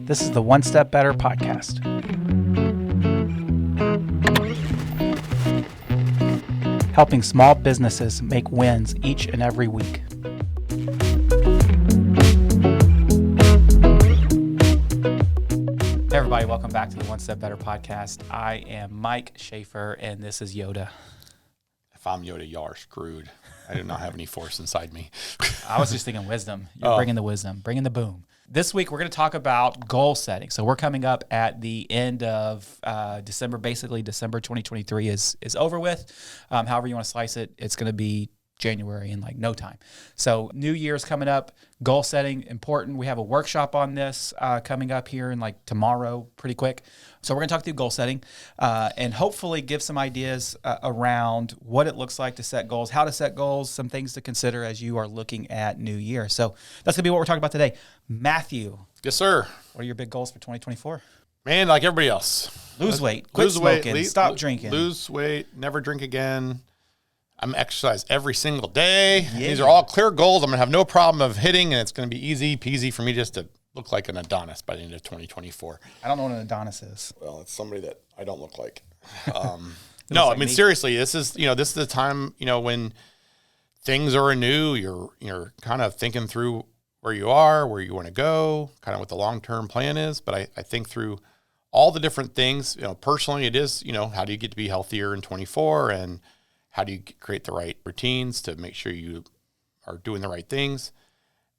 This is the One Step Better podcast. Helping small businesses make wins each and every week. Hey everybody, welcome back to the One Step Better podcast. I am Mike Schaefer, and this is Yoda. If I'm Yoda, y'all are screwed. I do not have any force inside me. I was just thinking wisdom. You're bringing the wisdom, bringing the boom. This week, we're going to talk about goal setting. So we're coming up at the end of December. Basically, December 2023 is over with. However you want to slice it, it's going to be January in like no time. So New Year's coming up, goal setting, important. We have a workshop on this coming up here in like tomorrow, pretty quick. So we're going to talk through goal setting and hopefully give some ideas around what it looks like to set goals, how to set goals, some things to consider as you are looking at New Year. So that's going to be what we're talking about today. Matthew. Yes, sir. What are your big goals for 2024? Man, like everybody else. Lose weight, quit smoking, stop drinking. Lose weight, never drink again. I'm exercise every single day. Yeah. These are all clear goals I'm going to have no problem of hitting, and it's going to be easy peasy for me just to look like an Adonis by the end of 2024. I don't know what an Adonis is. Well, it's somebody that I don't look like. No, I mean, seriously, this is the time, when things are anew, you're kind of thinking through where you are, where you want to go, kind of what the long-term plan is. But I think through all the different things, personally it is, how do you get to be healthier in 24, and how do you create the right routines to make sure you are doing the right things?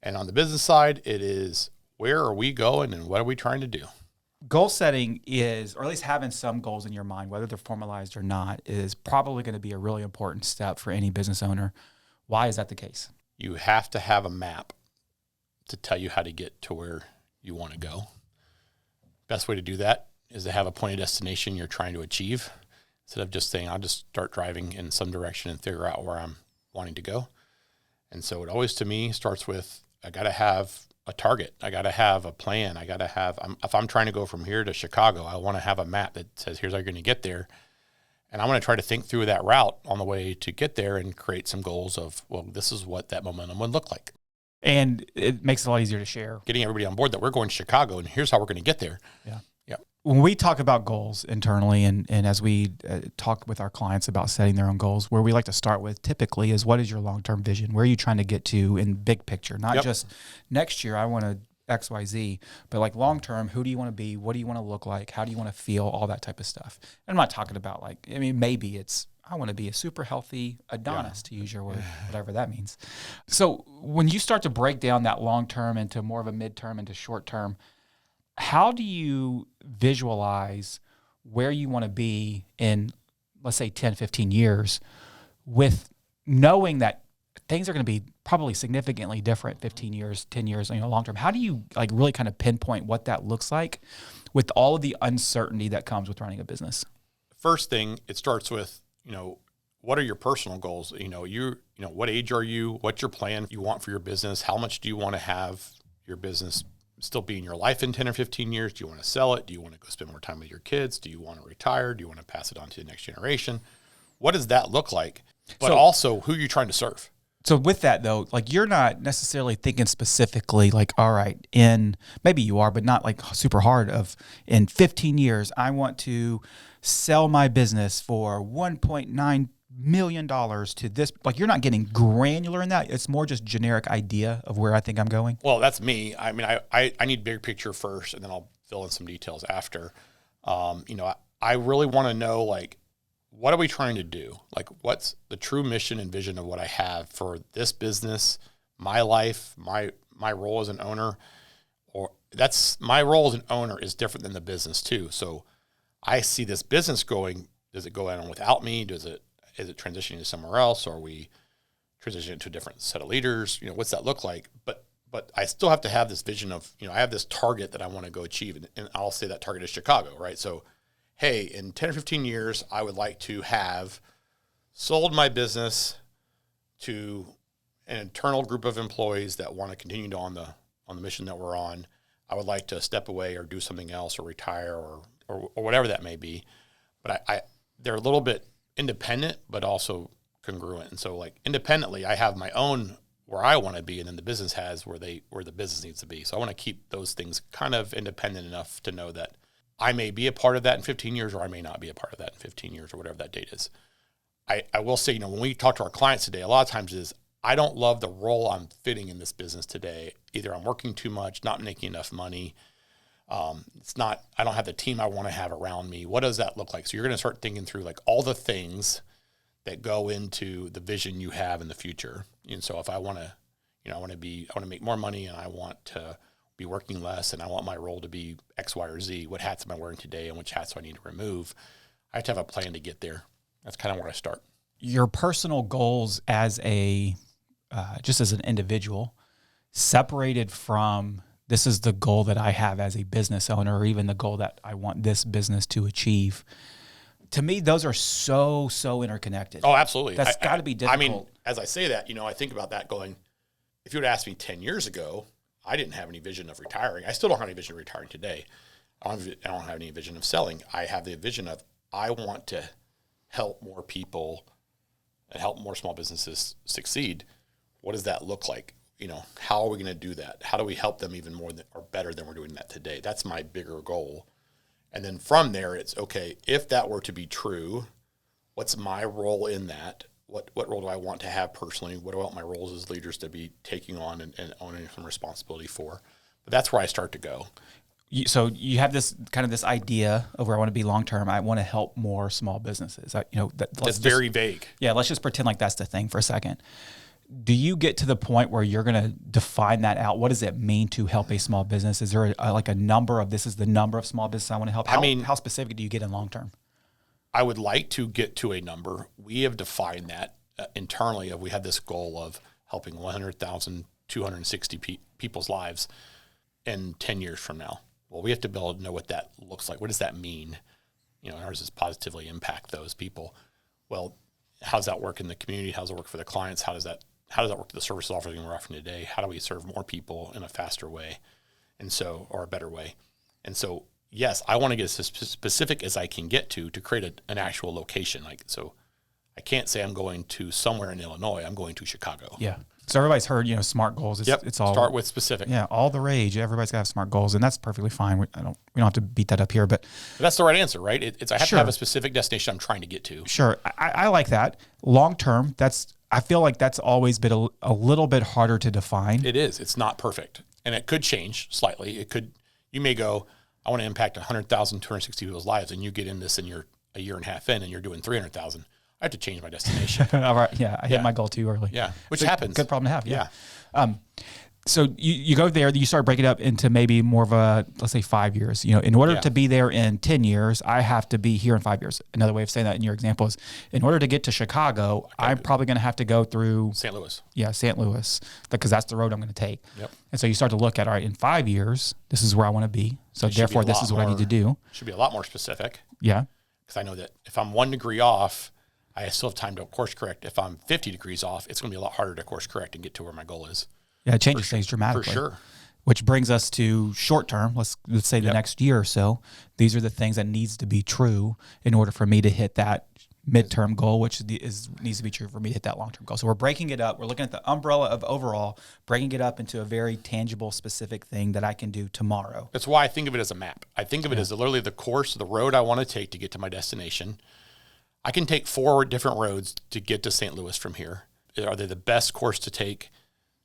And on the business side, it is where are we going and what are we trying to do? Goal setting is, or at least having some goals in your mind, whether they're formalized or not, is probably going to be a really important step for any business owner. Why is that the case? You have to have a map to tell you how to get to where you want to go. Best way to do that is to have a point of destination you're trying to achieve, instead of just saying, I'll just start driving in some direction and figure out where I'm wanting to go. And so it always, to me, starts with, I got to have a target. I got to have a plan. I got to have, if I'm trying to go from here to Chicago, I want to have a map that says, here's how you're going to get there. And I'm going to try to think through that route on the way to get there and create some goals of, well, this is what that momentum would look like. And it makes it a lot easier to share. Getting everybody on board that we're going to Chicago and here's how we're going to get there. Yeah. Yeah. When we talk about goals internally and as we talk with our clients about setting their own goals, where we like to start with typically is, what is your long-term vision? Where are you trying to get to in big picture? Not just next year, I want to X, Y, Z, but like long-term, who do you want to be? What do you want to look like? How do you want to feel? All that type of stuff. And I'm not talking about maybe it's, I want to be a super healthy Adonis, to use your word, whatever that means. So when you start to break down that long-term into more of a midterm into short-term, how do you visualize where you want to be in, let's say, 10, 15 years, with knowing that things are going to be probably significantly different 15 years, 10 years, long term? How do you really kind of pinpoint what that looks like with all of the uncertainty that comes with running a business? First thing, it starts with, what are your personal goals? What age are you? What's your plan you want for your business? How much do you want to have your business still be in your life in 10 or 15 years? Do you want to sell it? Do you want to go spend more time with your kids? Do you want to retire? Do you want to pass it on to the next generation? What does that look like? But also, who are you trying to serve? So with that though, you're not necessarily thinking specifically all right, maybe you are, but not super hard in 15 years, I want to sell my business for $1.9 million to this. You're not getting granular in that. It's more just generic idea of where I think I'm going. Well, that's me. I mean, I need big picture first, and then I'll fill in some details after. I really want to know, what are we trying to do? What's the true mission and vision of what I have for this business, my life, my role as an owner, my role as an owner is different than the business too. So I see this business growing. Does it go on without me? Is it transitioning to somewhere else? Or are we transitioning to a different set of leaders? What's that look like? But I still have to have this vision of, I have this target that I want to go achieve. And I'll say that target is Chicago, right? So, hey, in 10 or 15 years, I would like to have sold my business to an internal group of employees that want to continue on the mission that we're on. I would like to step away or do something else or retire or whatever that may be. But they're a little bit independent, but also congruent. And so independently, I have my own where I want to be, and then the business has where the business needs to be. So I want to keep those things kind of independent enough to know that I may be a part of that in 15 years, or I may not be a part of that in 15 years, or whatever that date is. I will say, when we talk to our clients today, a lot of times is, I don't love the role I'm fitting in this business today. Either I'm working too much, not making enough money. I don't have the team I want to have around me. What does that look like? So you're going to start thinking through like all the things that go into the vision you have in the future. And so if I want to, I want to make more money, and I want to be working less, and I want my role to be X, Y, or Z. What hats am I wearing today, and which hats do I need to remove? I have to have a plan to get there. That's kind of where I start. Your personal goals as just as an individual, separated from this is the goal that I have as a business owner, or even the goal that I want this business to achieve. To me, those are so interconnected. Oh, absolutely. That's got to be difficult. I mean, as I say that, I think about that going, if you would ask me 10 years ago, I didn't have any vision of retiring. I still don't have any vision of retiring today. I don't have any vision of selling. I have the vision of, I want to help more people and help more small businesses succeed. What does that look like? How are we going to do that? How do we help them even more or better than we're doing that today? That's my bigger goal. And then from there, it's okay, if that were to be true, what's my role in that? What role do I want to have personally? What do I want my roles as leaders to be taking on and owning some responsibility for? But that's where I start to go. So you have this idea of where I want to be long term. I want to help more small businesses. That's very vague. Yeah, let's just pretend like that's the thing for a second. Do you get to the point where you're going to define that out? What does it mean to help a small business? Is there a number of, this is the number of small businesses I want to help? How specific do you get in long term? I would like to get to a number. We have defined that internally. We have this goal of helping 100,000, 260 people's lives in 10 years from now. Well, we have to be able to know what that looks like. What does that mean? How does this positively impact those people? Well, how does that work in the community? How does it work for the clients? How does that work to the services offering we're offering today? How do we serve more people in a faster way, or a better way? And so, yes, I want to get as specific as I can get to create an actual location. So I can't say I'm going to somewhere in Illinois. I'm going to Chicago. Yeah. So everybody's heard, SMART goals. It's all start with specific. Yeah, all the rage. Everybody's got to have SMART goals, and that's perfectly fine. We don't have to beat that up here, but that's the right answer, right? I have to have a specific destination I'm trying to get to. Sure, I like that. Long term, I feel like that's always been a little bit harder to define. It is. It's not perfect, and it could change slightly. You may go, I want to impact 100,000, 260 people's lives, and you get in this, and you're a year and a half in, and you're doing 300,000. I have to change my destination. All right. Yeah. I hit my goal too early. Yeah. Which happens. Good problem to have. Yeah. So you go there, you start breaking it up into maybe more of let's say 5 years. In order to be there in 10 years, I have to be here in 5 years. Another way of saying that in your example is, in order to get to Chicago, I'm probably going to have to go through St. Louis. Yeah, St. Louis, because that's the road I'm going to take. Yep. And so you start to look at, all right, in 5 years, this is where I want to be. So therefore, this is what I need to do. Should be a lot more specific. Yeah. Because I know that if I'm 1 degree off, I still have time to course correct. If I'm 50 degrees off, it's going to be a lot harder to course correct and get to where my goal is. Yeah, it changes things dramatically. For sure. Which brings us to short term. Let's say the next year or so. These are the things that needs to be true in order for me to hit that midterm goal, which needs to be true for me to hit that long-term goal. So we're breaking it up. We're looking at the umbrella of overall, breaking it up into a very tangible, specific thing that I can do tomorrow. That's why I think of it as a map. I think of it as literally the course, the road I want to take to get to my destination. I can take 4 different roads to get to St. Louis from here. Are they the best course to take?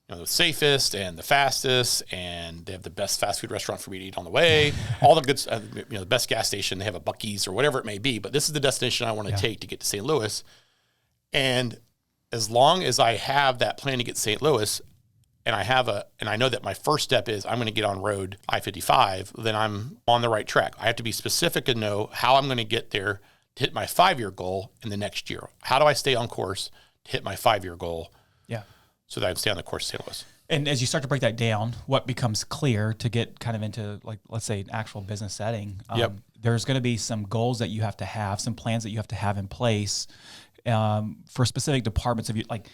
The safest and the fastest, and they have the best fast food restaurant for me to eat on the way. All the good, the best gas station. They have a Buc-ee's or whatever it may be. But this is the destination I want to take to get to St. Louis. And as long as I have that plan to get to St. Louis, and I know that my first step is I'm going to get on road I-55, then I'm on the right track. I have to be specific and know how I'm going to get there to hit my 5-year goal in the next year. How do I stay on course to hit my 5-year goal? Yeah. So that I stay on the course to St. Louis. And as you start to break that down, what becomes clear to get kind of into, like, let's say, an actual business setting, there's going to be some goals that you have to have, some plans that you have to have in place for specific departments of you. Like,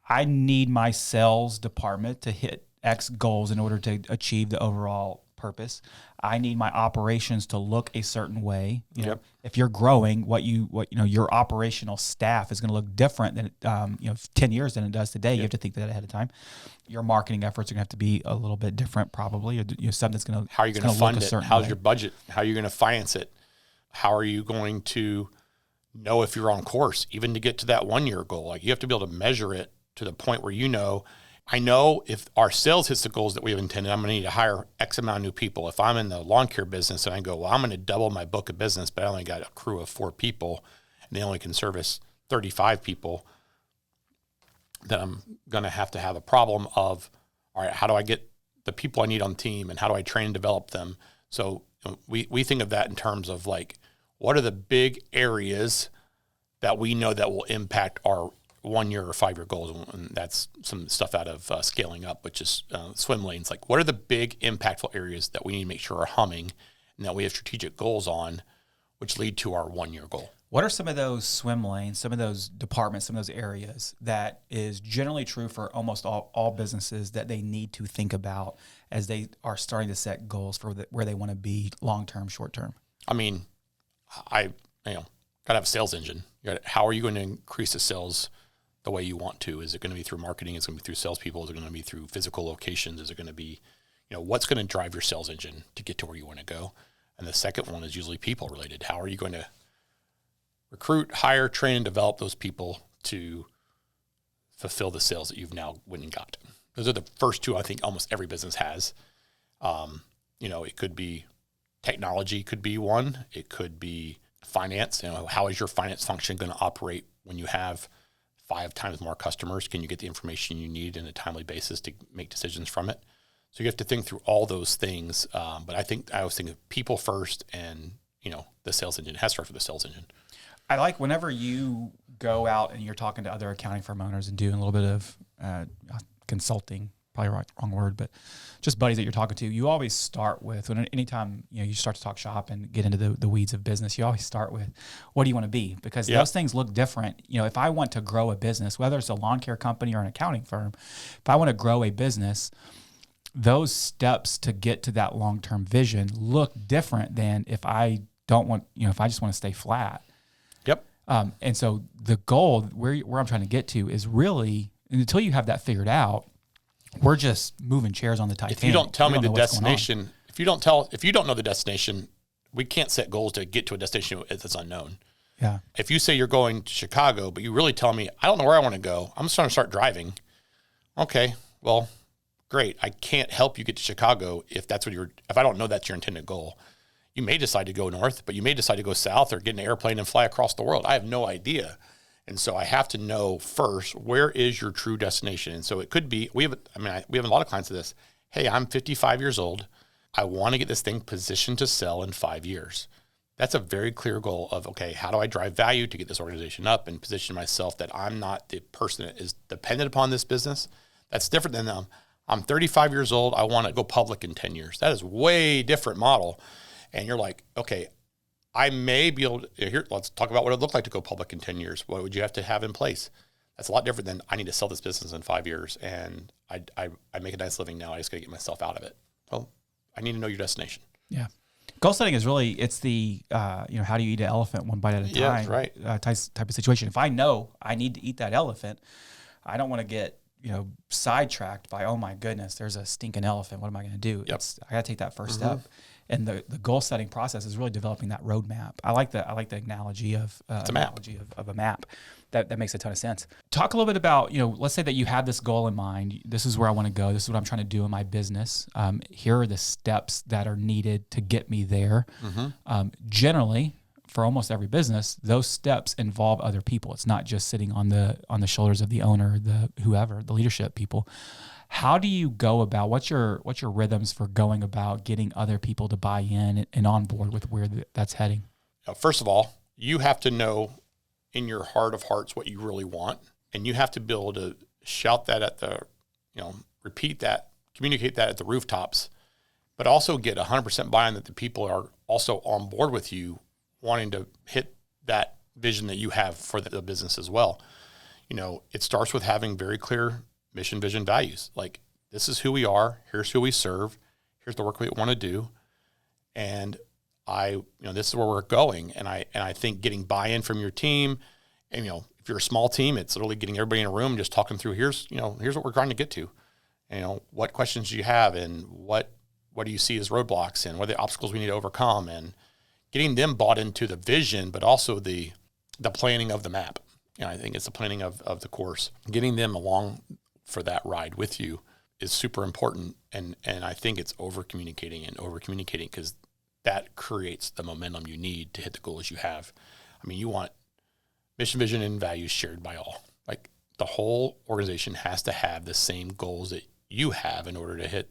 I need my sales department to hit X goals in order to achieve the overall purpose. I need my operations to look a certain way. You know, Yep. if you're growing, your operational staff is going to look different than 10 years than it does today. You have to think that ahead of time. Your marketing efforts are going to have to be a little bit different, probably. Something that's going to How are you going to fund it? How's your budget? How are you going to finance it? How are you going to know if you're on course, even to get to that 1 year goal? Like, you have to be able to measure it to the point where I know if our sales hits the goals that we have intended, I'm going to need to hire X amount of new people. If I'm in the lawn care business and I go, well, I'm going to double my book of business, but I only got a crew of 4 people and they only can service 35 people, then I'm going to have a problem of, all right, how do I get the people I need on the team and how do I train and develop them? So we think of that in terms of like, what are the big areas that we know that will impact our 1 year or 5 year goals? And that's some stuff out of Scaling Up, which is swim lanes. Like, what are the big impactful areas that we need to make sure are humming and that we have strategic goals on, which lead to our 1 year goal? What are some of those swim lanes, some of those departments, some of those areas that is generally true for almost all businesses that they need to think about as they are starting to set goals for where they want to be long-term, short-term? I mean, got to have a sales engine. How are you going to increase the sales the way you want to? Is it going to be through marketing? Is it going to be through salespeople? Is it going to be through physical locations? Is it going to be, what's going to drive your sales engine to get to where you want to go? And the second one is usually people related. How are you going to recruit, hire, train, and develop those people to fulfill the sales that you've now went and got? Those are the first two I think almost every business has. It could be technology, could be one. It could be finance. How is your finance function going to operate when you have 5 times more customers? Can you get the information you need in a timely basis to make decisions from it? So you have to think through all those things. But I always think of people first, and the sales engine. It has to start with the sales engine. I like whenever you go out and you're talking to other accounting firm owners and doing a little bit of consulting, probably wrong word, but just buddies that you're talking to, you always start with, anytime you start to talk shop and get into the weeds of business, you always start with, what do you want to be? Because those things look different. If I want to grow a business, whether it's a lawn care company or an accounting firm, if I want to grow a business, those steps to get to that long-term vision look different than if I don't want, if I just want to stay flat. Yep. And so the goal where I'm trying to get to is really, until you have that figured out, we're just moving chairs on the Titanic. If you don't tell me the destination, if you don't know the destination, we can't set goals to get to a destination that's unknown. Yeah. If you say you're going to Chicago, but you really tell me, I don't know where I want to go, I'm just trying to start driving. Okay, well, great. I can't help you get to Chicago if I don't know that's your intended goal. You may decide to go north, but you may decide to go south or get in an airplane and fly across the world. I have no idea. And so I have to know first, where is your true destination? And so it could be, we have a lot of clients of this. Hey, I'm 55 years old. I want to get this thing positioned to sell in 5 years. That's a very clear goal of, okay, how do I drive value to get this organization up and position myself that I'm not the person that is dependent upon this business? That's different than I'm 35 years old. I want to go public in 10 years. That is way different model. And you're like, okay, I may be able to, let's talk about what it would look like to go public in 10 years. What would you have to have in place? That's a lot different than I need to sell this business in 5 years and I make a nice living now. I just got to get myself out of it. Well, I need to know your destination. Yeah. Goal setting is really, it's the, how do you eat an elephant one bite at a time? Yeah, that's right. Type of situation. If I know I need to eat that elephant, I don't want to get, sidetracked by, oh my goodness, there's a stinking elephant. What am I going to do? Yep. I got to take that first step. And the goal setting process is really developing that roadmap. I like the analogy of a map. That makes a ton of sense. Talk a little bit about, let's say that you have this goal in mind. This is where I want to go. This is what I'm trying to do in my business. Here are the steps that are needed to get me there. Generally, for almost every business, those steps involve other people. It's not just sitting on the shoulders of the owner, the leadership people. How do you go about, what's your rhythms for going about getting other people to buy in and on board with where that's heading? First of all, you have to know in your heart of hearts what you really want. And you have to be able to shout that repeat that, communicate that at the rooftops, but also get 100% buy-in that the people are also on board with you wanting to hit that vision that you have for the business as well. It starts with having very clear mission, vision, values. Like, this is who we are. Here's who we serve. here's the work we want to do. And this is where we're going. And I think getting buy-in from your team, and, if you're a small team, it's literally getting everybody in a room, just talking through, here's what we're trying to get to. And, what questions do you have, and what do you see as roadblocks, and what are the obstacles we need to overcome, and getting them bought into the vision, but also the planning of the map. I think it's the planning of the course. Getting them along for that ride with you is super important. And I think it's over-communicating because that creates the momentum you need to hit the goals you have. You want mission, vision, and values shared by all. Like, the whole organization has to have the same goals that you have in order to hit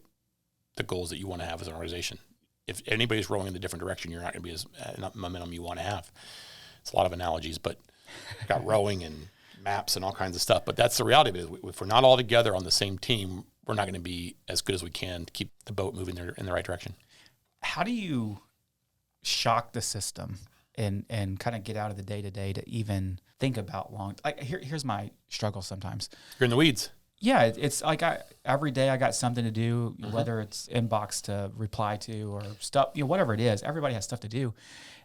the goals that you want to have as an organization. If anybody's rolling in a different direction, you're not going to be as momentum you want to have. It's a lot of analogies, but got rowing and maps and all kinds of stuff. But that's the reality of it. If we're not all together on the same team, we're not going to be as good as we can to keep the boat moving in the right direction. How do you shock the system and kind of get out of the day-to-day to even think about here's my struggle sometimes. You're in the weeds. Yeah, it's like every day I got something to do, whether it's inbox to reply to or stuff, whatever it is. Everybody has stuff to do.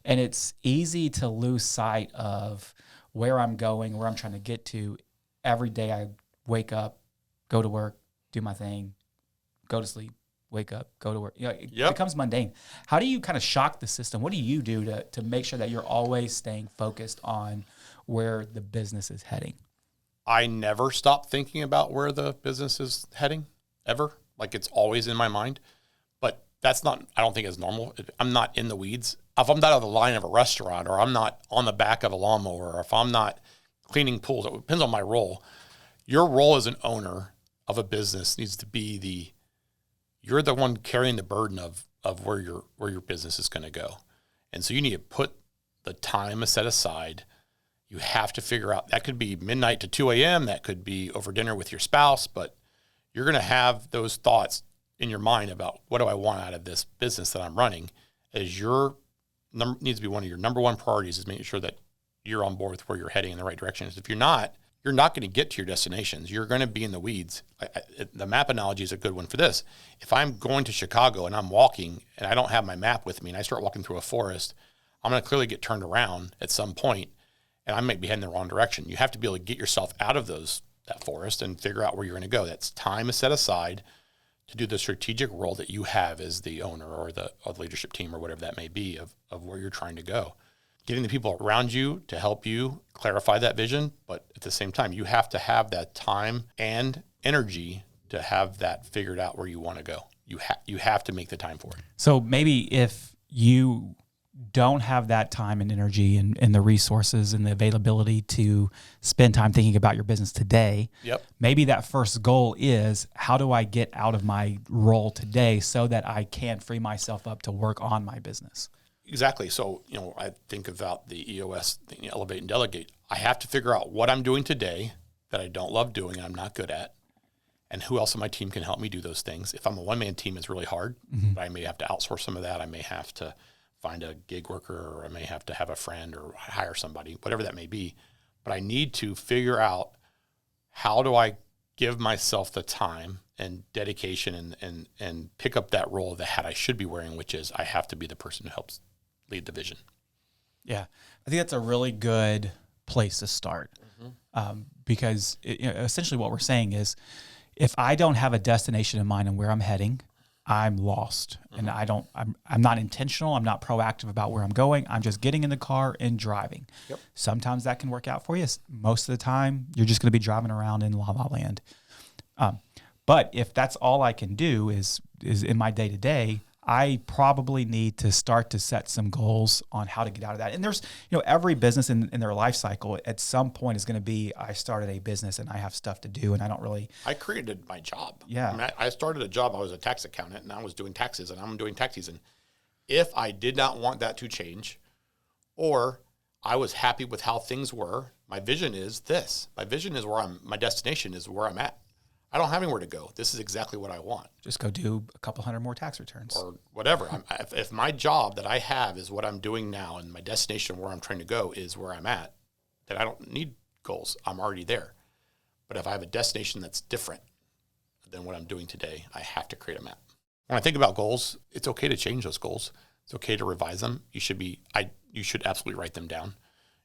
And it's easy to lose sight of where I'm going, where I'm trying to get to. Every day I wake up, go to work, do my thing, go to sleep, wake up, go to work. It becomes mundane. How do you kind of shock the system? What do you do to make sure that you're always staying focused on where the business is heading? I never stop thinking about where the business is heading, ever. Like, it's always in my mind. But that's not, I don't think it's normal. I'm not in the weeds. If I'm not on the line of a restaurant, or I'm not on the back of a lawnmower, or if I'm not cleaning pools, it depends on my role. Your role as an owner of a business needs to be you're the one carrying the burden of where your business is going to go. And so you need to put the time set aside. You have to figure out, that could be midnight to 2 a.m. That could be over dinner with your spouse, but you're going to have those thoughts in your mind about, what do I want out of this business that I'm running? As needs to be one of your number one priorities, is making sure that you're on board with where you're heading in the right direction. If you're not going to get to your destinations. You're going to be in the weeds. The map analogy is a good one for this. If I'm going to Chicago and I'm walking and I don't have my map with me and I start walking through a forest, I'm going to clearly get turned around at some point, and I might be heading the wrong direction. You have to be able to get yourself out of that forest and figure out where you're going to go. That's time is set aside to do the strategic role that you have as the owner or the leadership team or whatever that may be of where you're trying to go. Getting the people around you to help you clarify that vision, but at the same time, you have to have that time and energy to have that figured out where you want to go. You have to make the time for it. So maybe if you don't have that time and energy and the resources and the availability to spend time thinking about your business today, maybe that first goal is, how do I get out of my role today so that I can free myself up to work on my business? Exactly. So, I think about the EOS, elevate and delegate. I have to figure out what I'm doing today that I don't love doing and I'm not good at, and who else on my team can help me do those things. If I'm a one-man team, it's really hard, but I may have to outsource some of that. I may have to find a gig worker, or I may have to have a friend or hire somebody, whatever that may be. But I need to figure out, how do I give myself the time and dedication and pick up that role, the hat I should be wearing, which is I have to be the person who helps lead the vision. Yeah, I think that's a really good place to start, because essentially what we're saying is, if I don't have a destination in mind and where I'm heading, I'm lost, and I'm not intentional. I'm not proactive about where I'm going. I'm just getting in the car and driving. Yep. Sometimes that can work out for you. Most of the time, you're just going to be driving around in la la land. But if that's all I can do is in my day to day, I probably need to start to set some goals on how to get out of that. And there's, every business in their life cycle at some point is going to be, I started a business and I have stuff to do, and I created my job. Yeah. I started a job. I was a tax accountant, and I was doing taxes, and I'm doing tax season. If I did not want that to change, or I was happy with how things were, my vision is this. My vision is my destination is where I'm at. I don't have anywhere to go. This is exactly what I want. Just go do a couple hundred more tax returns. Or whatever. If my job that I have is what I'm doing now, and my destination where I'm trying to go is where I'm at, then I don't need goals. I'm already there. But if I have a destination that's different than what I'm doing today, I have to create a map. when I think about goals, it's okay to change those goals. It's okay to revise them. You should absolutely write them down.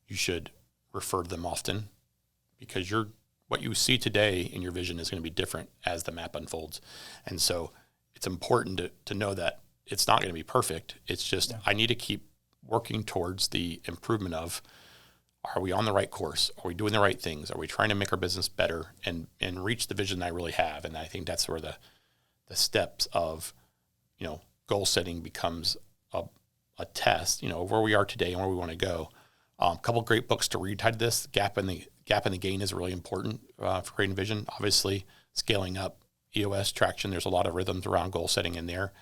You should refer to them often, because what you see today in your vision is going to be different as the map unfolds. And so it's important to know that it's not going to be perfect. It's just, I need to keep working towards the improvement of, are we on the right course? Are we doing the right things? Are we trying to make our business better and reach the vision I really have? And I think that's where the steps of, goal setting becomes a test, of where we are today and where we want to go. A couple of great books to read tied to this. Gap in the Gain is really important for creating vision. Obviously, Scaling Up, EOS, Traction. There's a lot of rhythms around goal setting in there.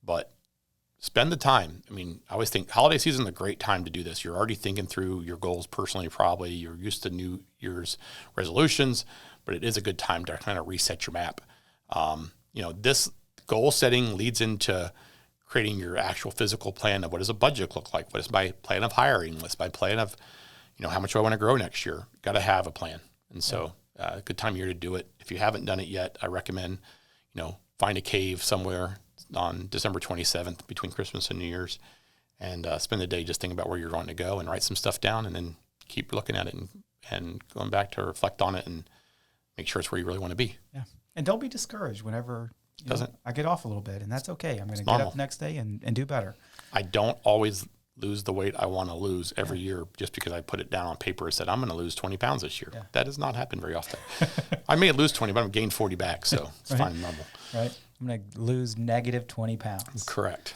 But spend the time. I mean, I always think holiday season is a great time to do this. You're already thinking through your goals personally, probably. You're used to New Year's resolutions, but it is a good time to kind of reset your map. This goal setting leads into creating your actual physical plan of what does a budget look like? What is my plan of hiring? What's my plan of, how much do I want to grow next year? Got to have a plan. And so a good time of year to do it. If you haven't done it yet, I recommend, find a cave somewhere on December 27th between Christmas and New Year's and spend the day just thinking about where you're wanting to go and write some stuff down and then keep looking at it and going back to reflect on it and make sure it's where you really want to be. Yeah. And don't be discouraged whenever I get off a little bit, and that's okay. I'm going to get up the next day and do better. I don't always lose the weight I want to lose every year just because I put it down on paper and said, I'm going to lose 20 pounds this year. Yeah. That does not happen very often. I may lose 20, but I'm gained 40 back, so it's fine and normal. Right. I'm going to lose negative 20 pounds. Correct.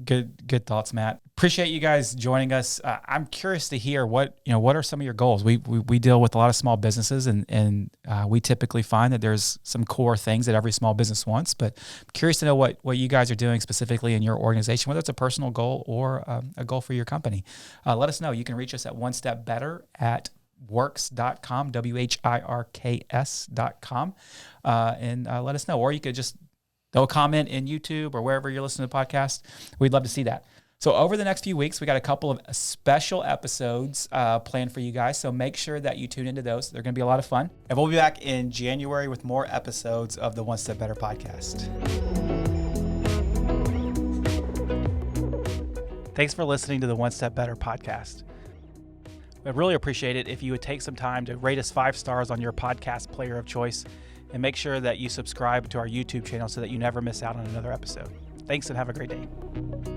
Good thoughts, Matt. Appreciate you guys joining us. I'm curious to hear what are some of your goals. We deal with a lot of small businesses, and we typically find that there's some core things that every small business wants. But I'm curious to know what you guys are doing specifically in your organization, whether it's a personal goal or a goal for your company. Let us know. You can reach us at onestepbetter@works.com, WHIRKS.com, and let us know. Or you could just throw a comment in YouTube or wherever you're listening to the podcast. We'd love to see that. So over the next few weeks, we got a couple of special episodes planned for you guys. So make sure that you tune into those. They're going to be a lot of fun. And we'll be back in January with more episodes of the One Step Better podcast. Thanks for listening to the One Step Better podcast. I'd really appreciate it if you would take some time to rate us 5 stars on your podcast player of choice, and make sure that you subscribe to our YouTube channel so that you never miss out on another episode. Thanks and have a great day.